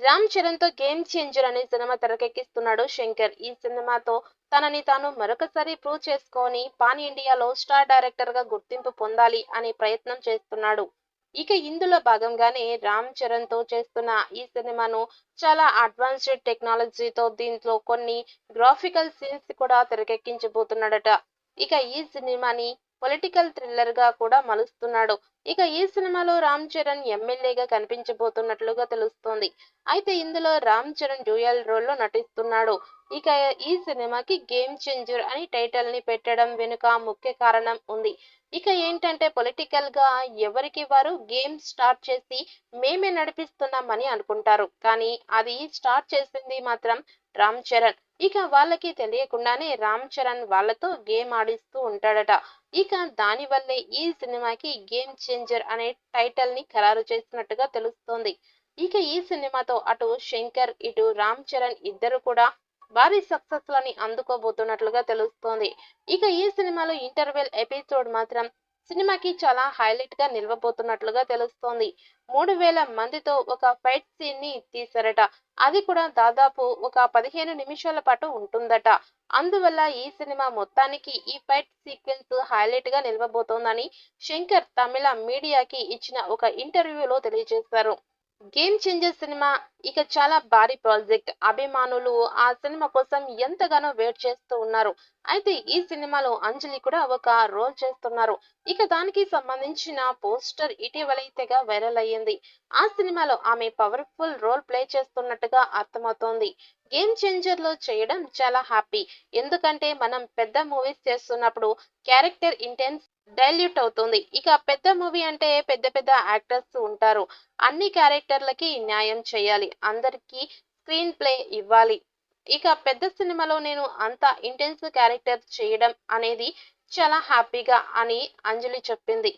Ram చరణ్‌తో 'game changer' అనే cinema తెరకెక్కిస్తున్నాడు Shankar. ఈ సినిమాతో తనని తాను మరొకసారి ప్రూవ్ చేసుకొని పాన్ ఇండియాలో స్టార్ డైరెక్టర్‌గా గుర్తింపు పొందాలి అనే ప్రయత్నం చేస్తున్నాడు. ఇక ఇందులో భాగంగానే రామ్ చరణ్‌తో చేస్తున్న ఈ సినిమాను చాలా అడ్వాన్స్డ్ టెక్నాలజీతో దీంట్లో కొన్ని గ్రాఫికల్ సీన్స్ కూడా తెరకెక్కించబోతున్నాడట. ఇక ఈ సినిమాని పొలిటికల్ థ్రిల్లర్‌గా కూడా మలుస్తున్నాడు. ఇక ఈ సినిమాలో రామ్ చరణ్ ఎమ్మెల్యేగా కనిపించబోతున్నట్లుగా తెలుస్తోంది. అయితే ఇందులో రామ్ చరణ్ డ్యూయల్ రోల్‌లో నటిస్తున్నాడు. ఇక ఈ సినిమాకి 'గేమ్ చేంజర్' అని టైటిల్‌ని పెట్టడం వెనుక ముఖ్య కారణం ఉంది. ఇక ఏంటంటే పొలిటికల్‌గా ఎవరికి వారు గేమ్ స్టార్ట్ చేసి మేమే నడిపిస్తున్నామని అనుకుంటారు. కానీ అది స్టార్ట్ చేసింది మాత్రం రామ్ చరణ్. ఇక వాళ్ళకి తెలియకుండానే రామ్ చరణ్ వాళ్ళతో గేమ్ ఆడిస్తూ ఉంటాడట. ఇక దానివల్లే ఈ సినిమాకి 'గేమ్ చేంజర్' అనే టైటిల్‌ని ఖరారు చేసినట్టుగా తెలుస్తోంది. ఇక ఈ సినిమాతో అటు శంకర్, ఇటు రామ్ చరణ్ ఇద్దరు కూడా భారీ సక్సెస్‌లని అందుకోబోతున్నట్లుగా తెలుస్తోంది. ఇక ఈ సినిమాలో ఇంటర్వెల్ ఎపిసోడ్ మాత్రం సినిమాకి చాలా హైలైట్‌గా నిలవబోతున్నట్లుగా తెలుస్తోంది. 3000 మందితో ఒక ఫైట్ సీన్‌ని తీశారట. అది కూడా దాదాపు ఒక 15 నిమిషాల పాటు ఉంటుందట. అందువల్ల ఈ సినిమా మొత్తానికి ఈ ఫైట్ సీక్వెన్స్ హైలైట్‌గా నిలవబోతోందని శంకర్ తమిళ మీడియాకి ఇచ్చిన ఒక ఇంటర్వ్యూలో తెలియజేశారు. 'గేమ్ చేంజర్' సినిమా ఇక చాలా భారీ ప్రాజెక్ట్. అభిమానులు ఆ సినిమా కోసం ఎంతగానో వెయిట్ చేస్తూ ఉన్నారు. అయితే ఈ సినిమాలో అంజలి కూడా ఒక రోల్ చేస్తున్నారు. ఇక దానికి సంబంధించిన పోస్టర్ ఇటీవలే తెగ వైరల్ అయ్యింది. ఆ సినిమాలో ఆమె పవర్‌ఫుల్ రోల్ ప్లే చేస్తున్నట్టుగా అర్థమవుతోంది. 'గేమ్ చేంజర్'లో చేయడం చాలా హ్యాపీ. ఎందుకంటే మనం పెద్ద మూవీస్ చేస్తున్నప్పుడు క్యారెక్టర్ ఇంటెన్స్ డైల్యూట్ అవుతుంది. ఇక పెద్ద మూవీ అంటే పెద్ద పెద్ద యాక్టర్స్ ఉంటారు. అన్ని క్యారెక్టర్లకి న్యాయం చేయాలి. అందరికీ స్క్రీన్ ప్లే ఇవ్వాలి. ఇక పెద్ద సినిమాలో నేను అంత ఇంటెన్స్ క్యారెక్టర్ చేయడం అనేది చాలా హ్యాపీగా అని అంజలి చెప్పింది.